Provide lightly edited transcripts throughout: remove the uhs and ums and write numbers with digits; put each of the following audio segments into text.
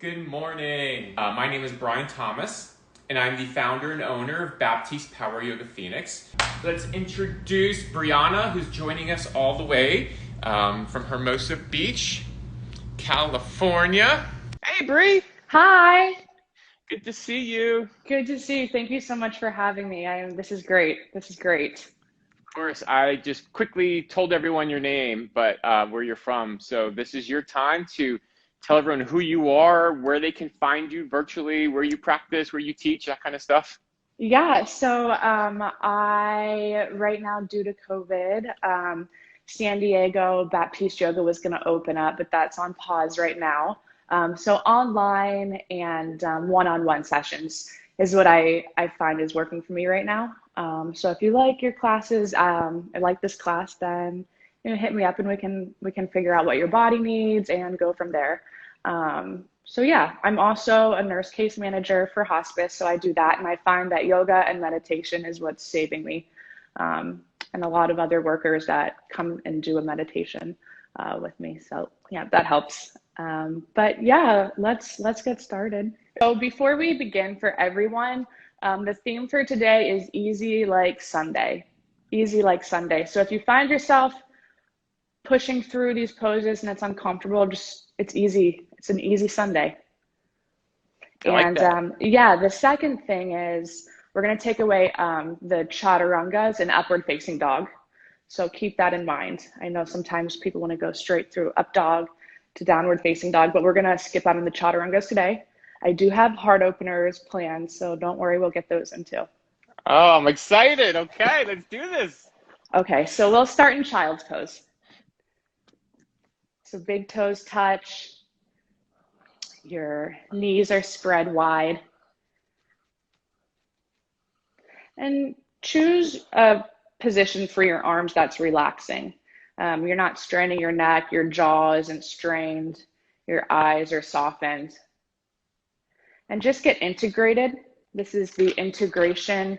Good morning. My name is Brian Thomas, and I'm the founder and owner of Baptiste Power Yoga Phoenix. Let's introduce Briana, who's joining us all the way from Hermosa Beach, California. Hey, Bri. Hi, Good to see you. good to see you. Thank you so much for having me. This is great. This is great. Of course, I just quickly told everyone your name, but where you're from. So this is your time to tell everyone who you are, where they can find you virtually, where you practice, where you teach, that kind of stuff. I right now due to COVID, San Diego Baptiste Yoga was going to open up, but that's on pause right now. So online and one-on-one sessions is what I find is working for me right now. So if you like your classes, I like this class, then hit me up and we can figure out what your body needs and go from there. So yeah, I'm also a nurse case manager for hospice, so I do that, and I find that yoga and meditation is what's saving me, and a lot of other workers that come and do a meditation with me. So yeah, that helps. But yeah, let's get started. So before we begin, for everyone, the theme for today is easy like Sunday. Easy like Sunday. So if you find yourself pushing through these poses and it's uncomfortable, just it's easy. It's an easy Sunday. I like And that. yeah, the second thing is we're going to take away the chaturangas and upward facing dog. So keep that in mind. I know sometimes people want to go straight through up dog to downward facing dog, but we're going to skip out on the chaturangas today. I do have heart openers planned, so don't worry, we'll get those in too. Oh, I'm excited. Okay, let's do this. Okay, so we'll start in child's pose. So big toes touch, your knees are spread wide, and choose a position for your arms that's relaxing. You're not straining your neck, your jaw isn't strained, your eyes are softened. And just get integrated. This is the integration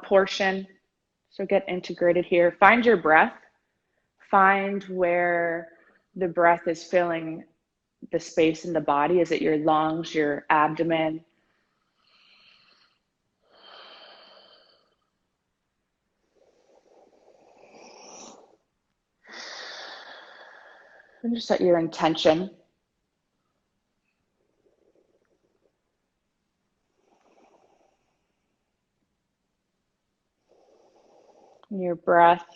portion. So get integrated here. Find your breath. Find where the breath is filling the space in the body. Is it your lungs, your abdomen? And just set your intention. Your breath.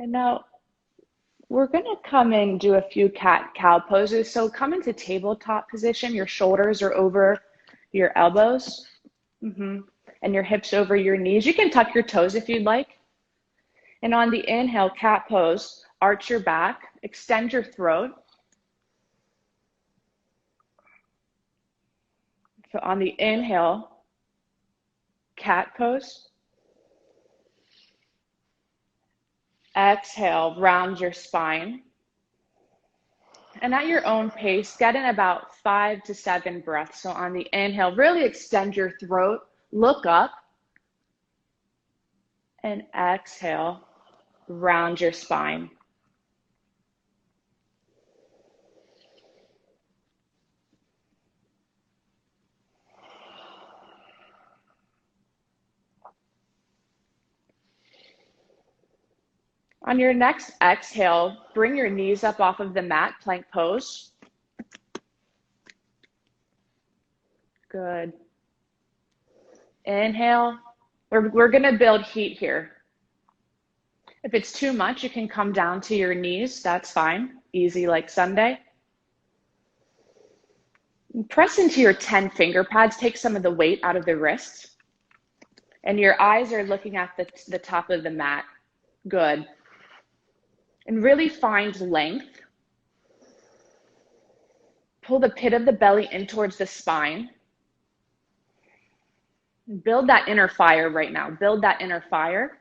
And now we're going to come and do a few cat-cow poses. So come into tabletop position. Your shoulders are over your elbows, and your hips over your knees. You can tuck your toes if you'd like. And on the inhale, cat pose, arch your back, extend your throat. So on the inhale, cat pose. Exhale, round your spine. And at your own pace, get in about 5 to 7 breaths. So on the inhale, really extend your throat, look up, and exhale, round your spine. On your next exhale, bring your knees up off of the mat, plank pose. Good. Inhale. We're going to build heat here. If it's too much, you can come down to your knees. That's fine. Easy like Sunday. Press into your 10 finger pads. Take some of the weight out of the wrists. And your eyes are looking at the top of the mat. Good. And really find length. Pull the pit of the belly in towards the spine. Build that inner fire right now. Build that inner fire.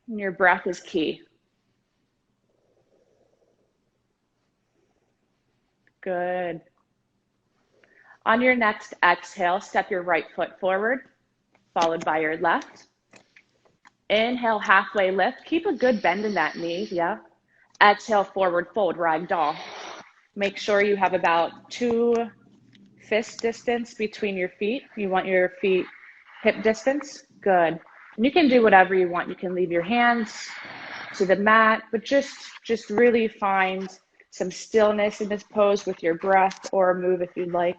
And your breath is key. Good. On your next exhale, step your right foot forward, followed by your left. Inhale, halfway lift. Keep a good bend in that knee, yeah. Exhale, forward fold, ragdoll. Make sure you have about 2 fist distance between your feet. You want your feet hip distance. Good. And you can do whatever you want. You can leave your hands to the mat, but just really find some stillness in this pose with your breath, or move if you'd like.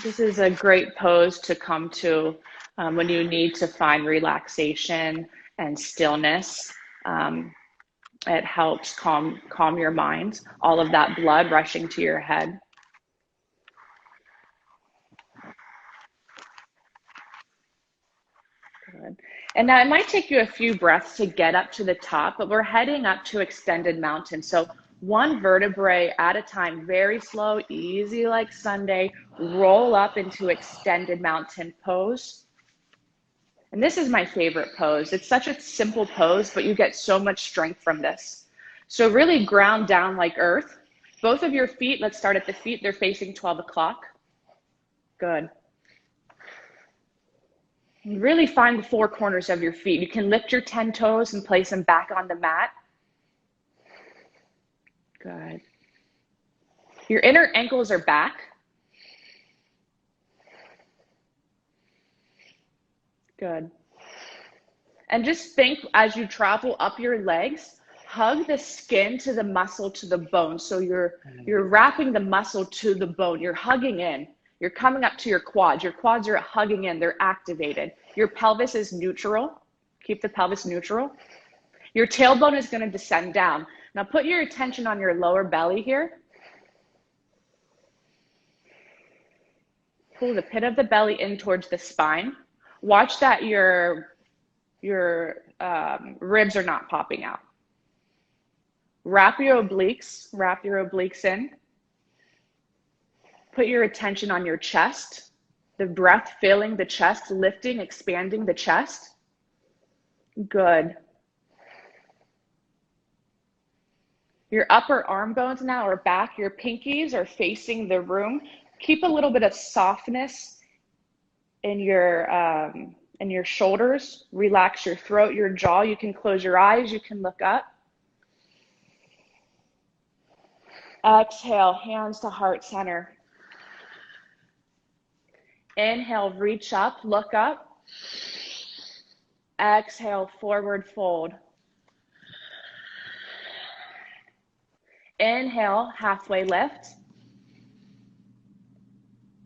This is a great pose to come to when you need to find relaxation and stillness. It helps calm your mind, all of that blood rushing to your head. Good. And now it might take you a few breaths to get up to the top, but we're heading up to extended mountain. So one vertebrae at a time, very slow, easy like Sunday, roll up into extended mountain pose. And this is my favorite pose. It's such a simple pose, but you get so much strength from this. So really ground down like earth. Both of your feet, let's start at the feet, they're facing 12 o'clock. Good. And really find the 4 corners of your feet. You can lift your 10 toes and place them back on the mat. Good. Your inner ankles are back. Good. And just think as you travel up your legs, hug the skin to the muscle to the bone. So you're wrapping the muscle to the bone. You're hugging in. You're coming up to your quads. Your quads are hugging in. They're activated. Your pelvis is neutral. Keep the pelvis neutral. Your tailbone is going to descend down. Now put your attention on your lower belly here. Pull the pit of the belly in towards the spine. Watch that your ribs are not popping out. Wrap your obliques in. Put your attention on your chest, the breath filling the chest, lifting, expanding the chest. Good. Your upper arm bones now are back. Your pinkies are facing the room. Keep a little bit of softness in your shoulders. Relax your throat, your jaw. You can close your eyes. You can look up. Exhale, hands to heart center. Inhale, reach up, look up. Exhale, forward fold. Inhale, halfway lift.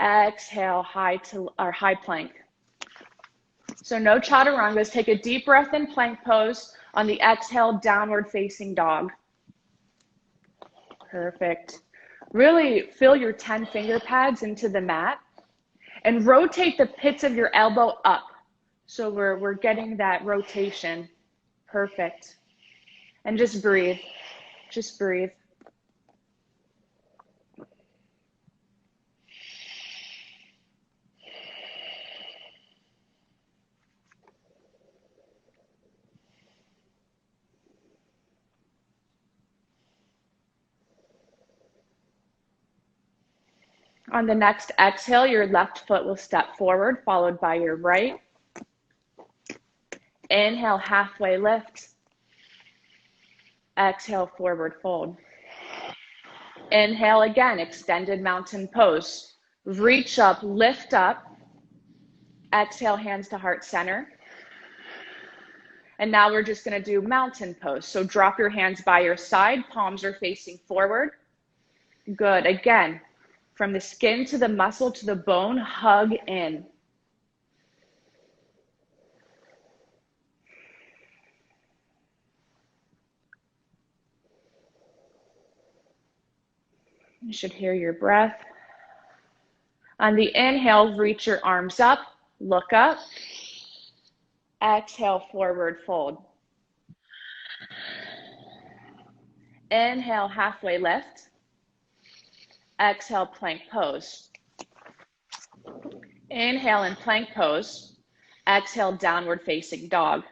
Exhale, high plank. So no chaturangas. Take a deep breath in plank pose. On the exhale, downward facing dog. Perfect. Really fill your 10 finger pads into the mat and rotate the pits of your elbow up. So we're getting that rotation. Perfect. And just breathe. Just breathe. On the next exhale, your left foot will step forward, followed by your right. Inhale, halfway lift. Exhale, forward fold. Inhale again, extended mountain pose. Reach up, lift up. Exhale, hands to heart center. And now we're just going to do mountain pose. So drop your hands by your side, palms are facing forward. Good. Again, from the skin to the muscle to the bone, hug in. You should hear your breath. On the inhale, reach your arms up, look up. Exhale, forward fold. Inhale, halfway lift. Exhale, plank pose. Inhale in plank pose. Exhale, downward facing dog.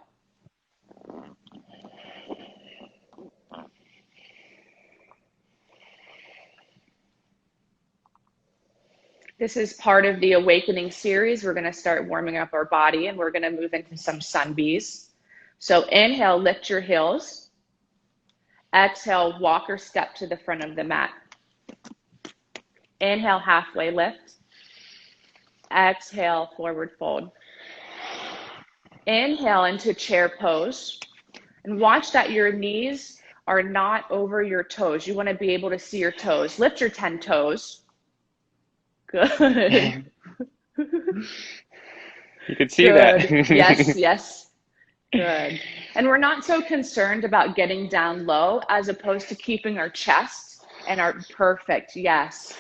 This is part of the awakening series. We're going to start warming up our body and we're going to move into some sun bees. So inhale, lift your heels. Exhale, walk or step to the front of the mat. Inhale, halfway lift. Exhale, forward fold. Inhale into chair pose. And watch that your knees are not over your toes. You want to be able to see your toes. Lift your 10 toes. Good. You can see that. Yes, yes. Good. And we're not so concerned about getting down low as opposed to keeping our chest and our perfect. Yes.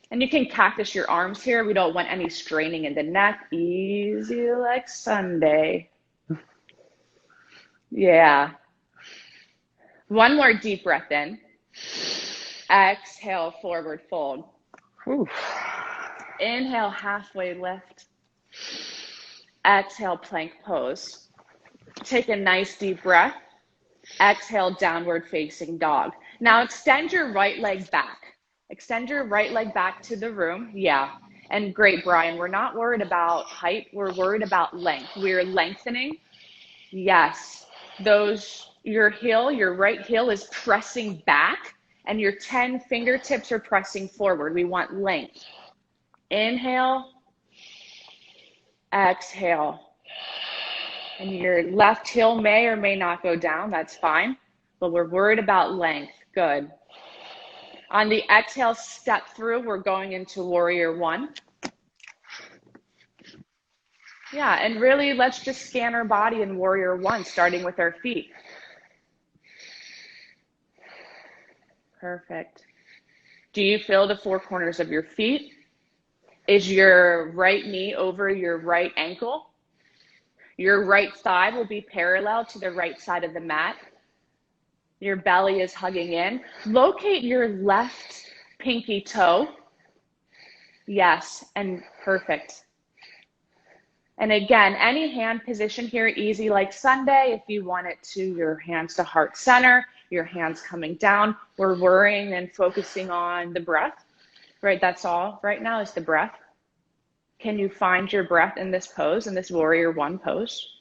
And you can cactus your arms here. We don't want any straining in the neck. Easy like Sunday. Yeah. One more deep breath in. Exhale, forward fold. Whew. Inhale, halfway lift. Exhale, plank pose. Take a nice deep breath. Exhale, downward facing dog. Now extend your right leg back. Extend your right leg back to the room. Yeah. And great, Brian. We're not worried about height. We're worried about length. We're lengthening. Yes. Your heel, your right heel is pressing back and your 10 fingertips are pressing forward. We want length. Inhale. Exhale. And your left heel may or may not go down. That's fine. But we're worried about length. Good. On the exhale, step through. We're going into warrior one. Yeah, and really let's just scan our body in warrior one, starting with our feet. Perfect. Do you feel the four corners of your feet? Is your right knee over your right ankle? Your right thigh will be parallel to the right side of the mat. Your belly is hugging in. Locate your left pinky toe. Yes, and perfect. And again, any hand position here, easy like Sunday. If you want it to your hands to heart center, your hands coming down. We're worrying and focusing on the breath, right? That's all right now is the breath. Can you find your breath in this pose, in this warrior one pose?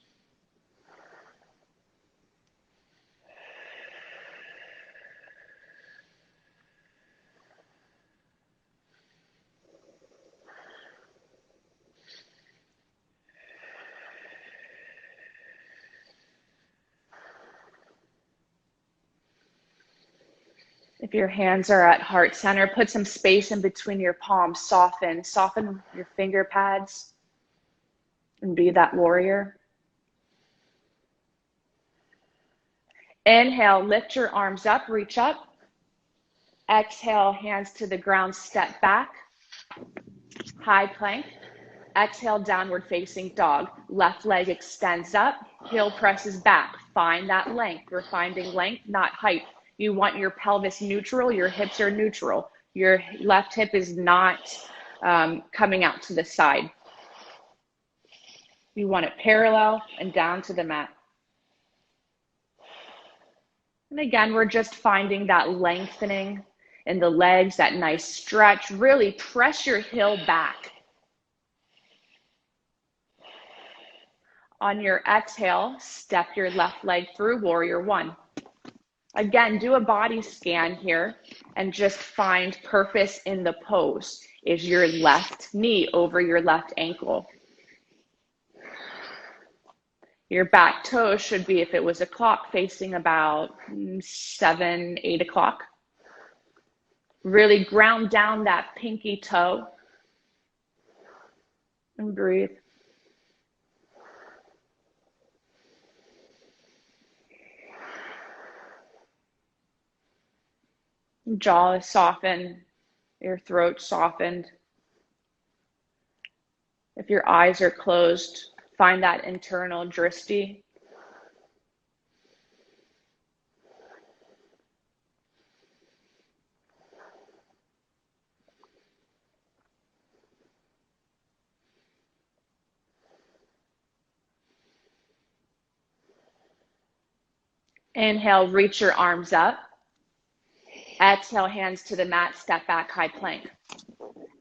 If your hands are at heart center, put some space in between your palms. Soften your finger pads and be that warrior. Inhale, lift your arms up, reach up. Exhale, hands to the ground, step back. High plank. Exhale, downward facing dog. Left leg extends up, heel presses back. Find that length. We're finding length, not height. You want your pelvis neutral, your hips are neutral. Your left hip is not coming out to the side. You want it parallel and down to the mat. And again, we're just finding that lengthening in the legs, that nice stretch. Really press your heel back. On your exhale, step your left leg through warrior one. Again, do a body scan here and just find purpose in the pose. Is your left knee over your left ankle? Your back toe should be, if it was a clock, facing about 7, 8 o'clock. Really ground down that pinky toe and breathe. Jaw is softened, your throat softened. If your eyes are closed, find that internal drishti. Inhale, reach your arms up. Exhale, hands to the mat, step back, high plank.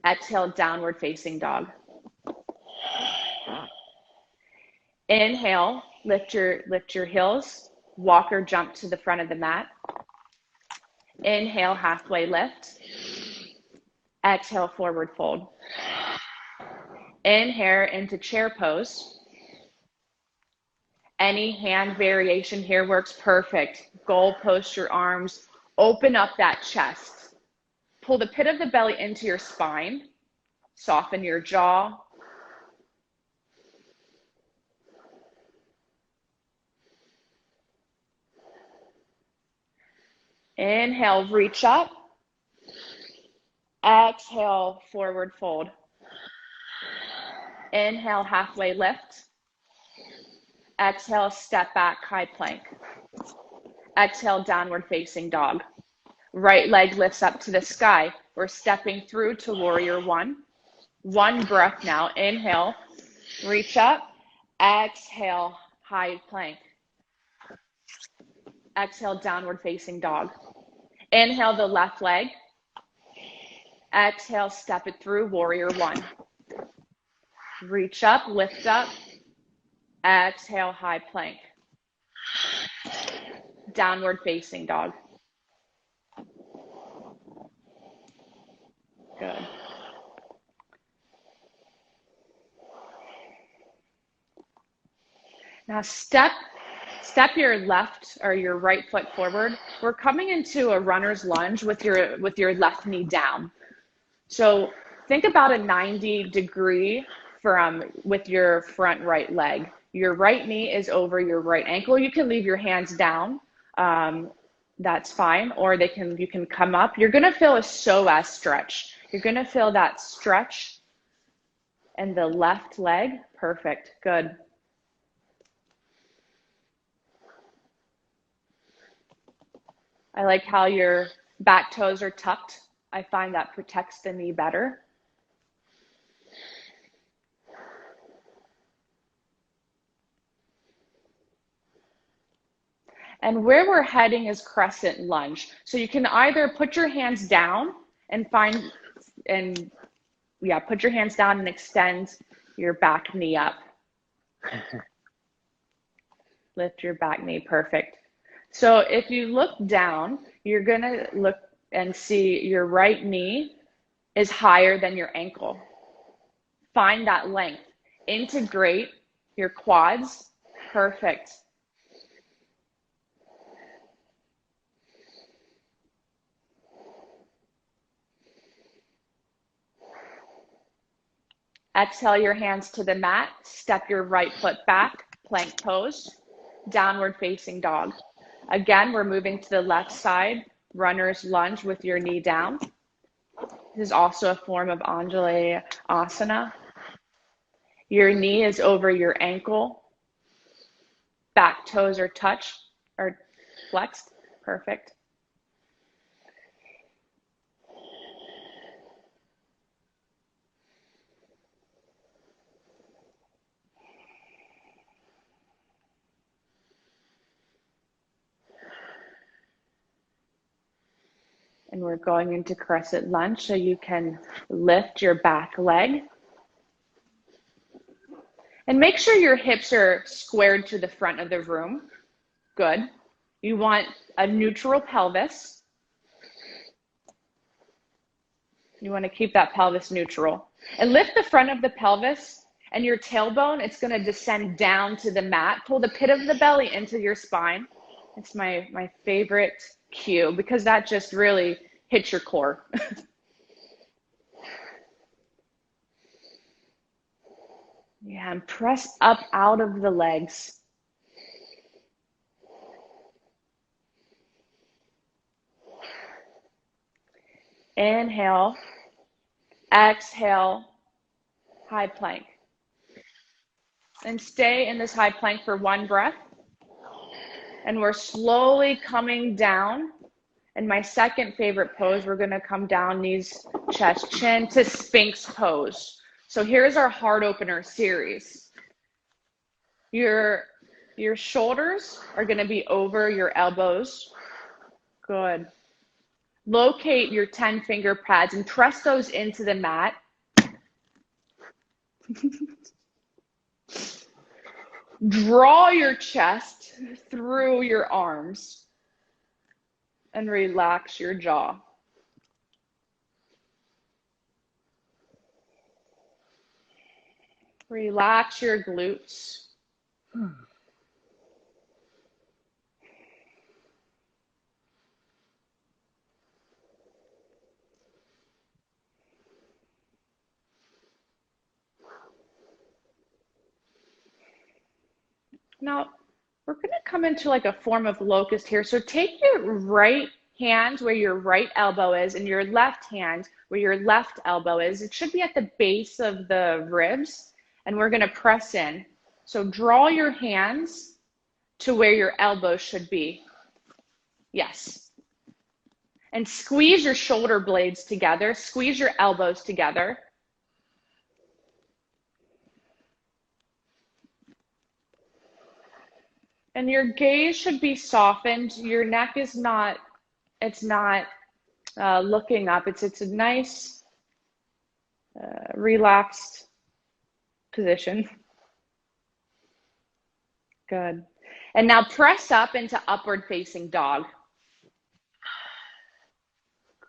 Exhale, downward facing dog. Inhale, lift your heels, walk or jump to the front of the mat. Inhale, halfway lift. Exhale, forward fold. Inhale into chair pose. Any hand variation here works perfect. Goal post your arms, open up that chest. Pull the pit of the belly into your spine. Soften your jaw. Inhale, reach up. Exhale, forward fold. Inhale, halfway lift. Exhale, step back, high plank. Exhale, downward facing dog. Right leg lifts up to the sky. We're stepping through to warrior one. One breath now. Inhale, reach up. Exhale, high plank. Exhale, downward facing dog. Inhale the left leg. Exhale, step it through, warrior one. Reach up, lift up. Exhale, high plank. Downward facing dog. Good. Now step your left or your right foot forward. We're coming into a runner's lunge with your left knee down. So think about a 90-degree with your front right leg. Your right knee is over your right ankle. You can leave your hands down. That's fine. Or you can come up. You're gonna feel a psoas stretch. You're gonna feel that stretch in the left leg. Perfect. Good. I like how your back toes are tucked. I find that protects the knee better. And where we're heading is crescent lunge. So you can either put your hands down and put your hands down and extend your back knee up. Lift your back knee, perfect. So if you look down, you're gonna look and see your right knee is higher than your ankle. Find that length. Integrate your quads, perfect. Exhale your hands to the mat, step your right foot back, plank pose, downward facing dog. Again, we're moving to the left side, runner's lunge with your knee down. This is also a form of Anjali Asana. Your knee is over your ankle, back toes are touched or flexed, perfect. And we're going into crescent lunge, so you can lift your back leg. And make sure your hips are squared to the front of the room. Good. You want a neutral pelvis. You want to keep that pelvis neutral. And lift the front of the pelvis and your tailbone, it's going to descend down to the mat. Pull the pit of the belly into your spine. It's my favorite cue because that just really hits your core. Yeah, and press up out of the legs. Inhale, exhale, high plank. And stay in this high plank for one breath. And we're slowly coming down. And my second favorite pose, we're gonna come down, knees, chest, chin to Sphinx pose. So here's our heart opener series. Your Your shoulders are going to be over your elbows. Good. Locate your 10-finger pads and press those into the mat. Draw your chest through your arms and relax your jaw. Relax your glutes. Now, we're going to come into like a form of locust here. So take your right hand where your right elbow is and your left hand where your left elbow is. It should be at the base of the ribs, and we're going to press in. So draw your hands to where your elbows should be. Yes. And squeeze your shoulder blades together. Squeeze your elbows together. And your gaze should be softened. Your neck is not, it's not looking up. It's a nice, relaxed position. Good. And now press up into upward facing dog.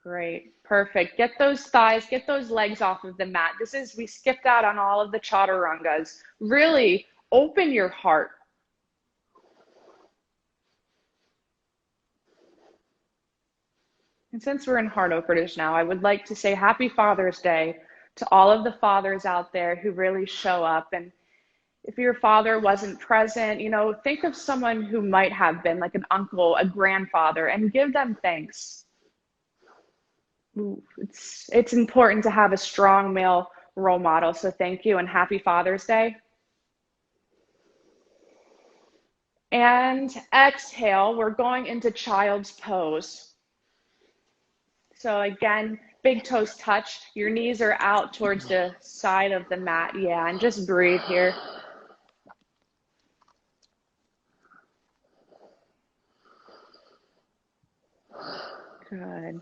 Great. Perfect. Get those thighs, get those legs off of the mat. We skipped out on all of the chaturangas. Really open your heart. And since we're in heart openers now, I would like to say Happy Father's Day to all of the fathers out there who really show up. And if your father wasn't present, think of someone who might have been, like an uncle, a grandfather, and give them thanks. It's important to have a strong male role model. So thank you and Happy Father's Day. And exhale, we're going into child's pose. So again, big toes touch. Your knees are out towards the side of the mat. Yeah, and just breathe here. Good.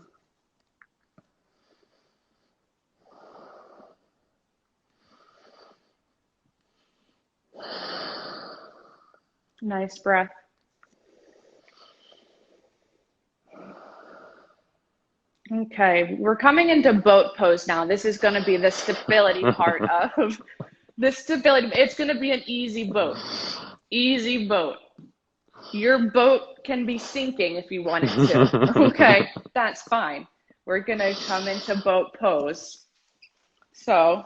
Nice breath. Okay, we're coming into boat pose now. This is going to be the stability part of the stability. It's going to be an easy boat. Easy boat. Your boat can be sinking if you want it to. Okay, that's fine. We're going to come into boat pose. So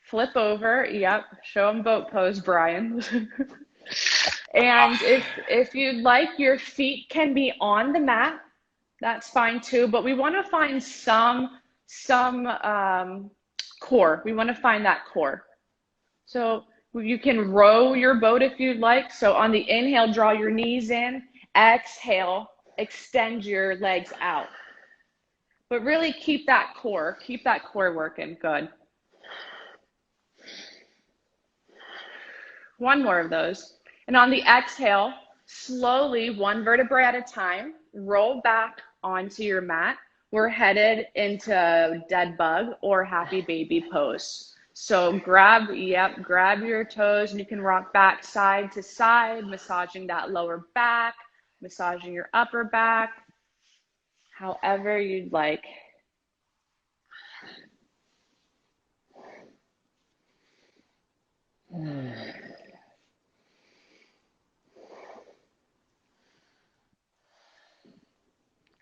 flip over. Yep, show them boat pose, Brian. And if you'd like, your feet can be on the mat. That's fine too, but we want to find some core. We want to find that core. So you can row your boat if you'd like. So on the inhale, draw your knees in. Exhale, extend your legs out. But really keep that core working. Good. One more of those. And on the exhale, slowly, one vertebrae at a time, roll back onto your mat. We're headed into dead bug or happy baby pose. So grab your toes and you can rock back side to side, massaging that lower back, massaging your upper back, however you'd like.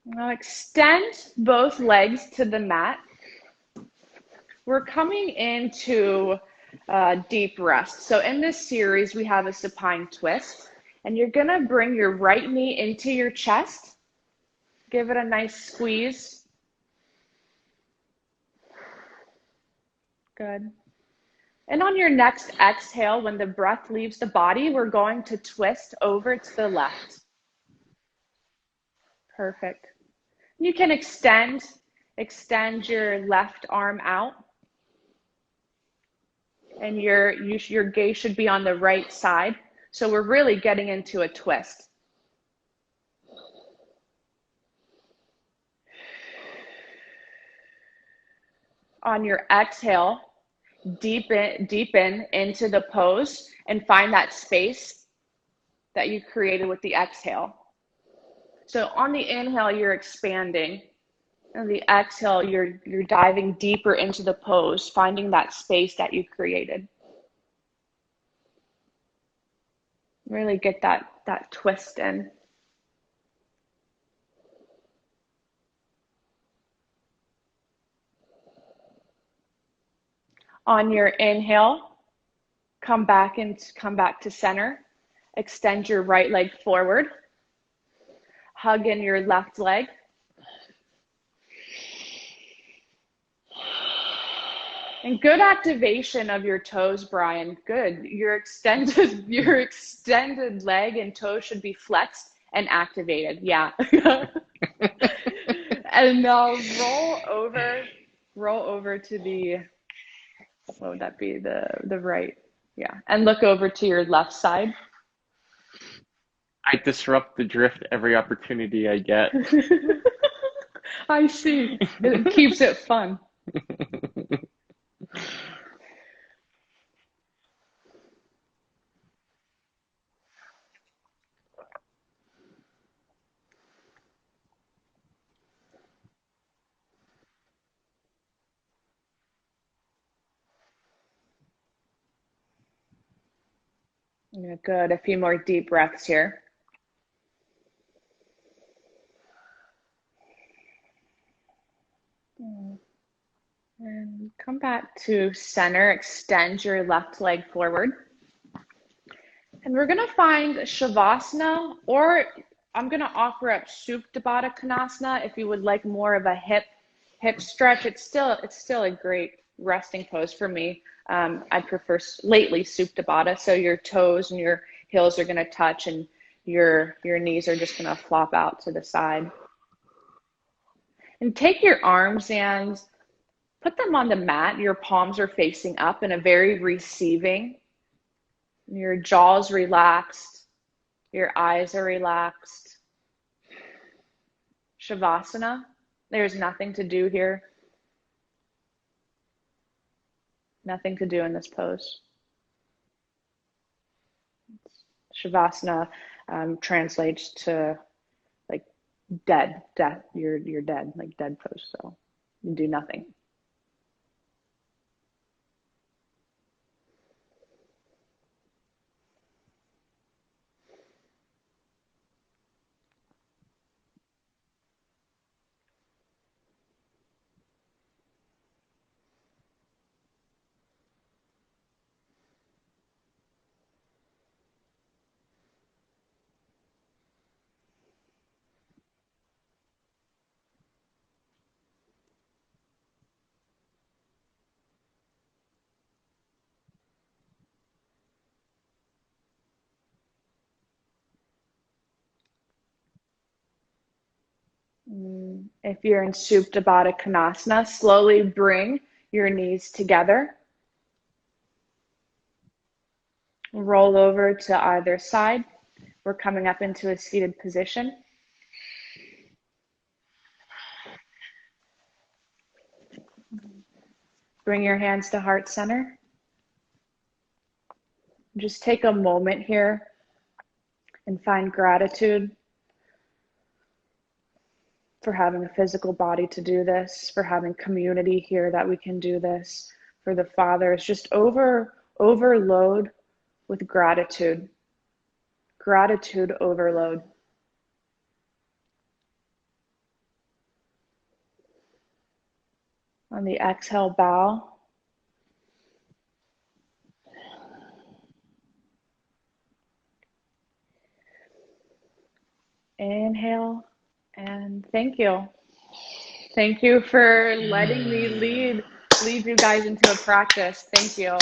Now extend both legs to the mat. We're coming into deep rest. So in this series, we have a supine twist, and you're gonna bring your right knee into your chest. Give it a nice squeeze. Good. And on your next exhale, when the breath leaves the body, we're going to twist over to the left. Perfect. You can extend your left arm out. And your gaze should be on the right side. So we're really getting into a twist. On your exhale, deepen into the pose and find that space that you created with the exhale. So on the inhale, you're expanding. And the exhale, you're diving deeper into the pose, finding that space that you created. Really get that twist in. On your inhale, come back to center. Extend your right leg forward. Hug in your left leg. And good activation of your toes, Brian. Good. Your extended leg and toes should be flexed and activated. Yeah. And now roll over to the, what would that be? The right. Yeah. And look over to your left side. I disrupt the drift every opportunity I get. I see. It keeps it fun. Yeah, good. A few more deep breaths here. And come back to center. Extend your left leg forward. And we're going to find Shavasana, or I'm going to offer up Supta Baddha Konasana if you would like more of a hip stretch. It's still a great resting pose for me. I prefer lately Supta Baddha, so your toes and your heels are going to touch and your knees are just going to flop out to the side. And take your arms and put them on the mat. Your palms are facing up in a very receiving. Your jaw's relaxed. Your eyes are relaxed. Shavasana. There's nothing to do here. Nothing to do in this pose. Shavasana translates to like death. You're dead, like dead pose. So you do nothing. If you're in Supta Baddha Konasana, slowly bring your knees together. Roll over to either side. We're coming up into a seated position. Bring your hands to heart center. Just take a moment here and find gratitude for having a physical body to do this, for having community here that we can do this, for the fathers. Just overload with gratitude. Gratitude overload. On the exhale, bow. Inhale, and thank you. Thank you for letting me lead you guys into a practice. Thank you.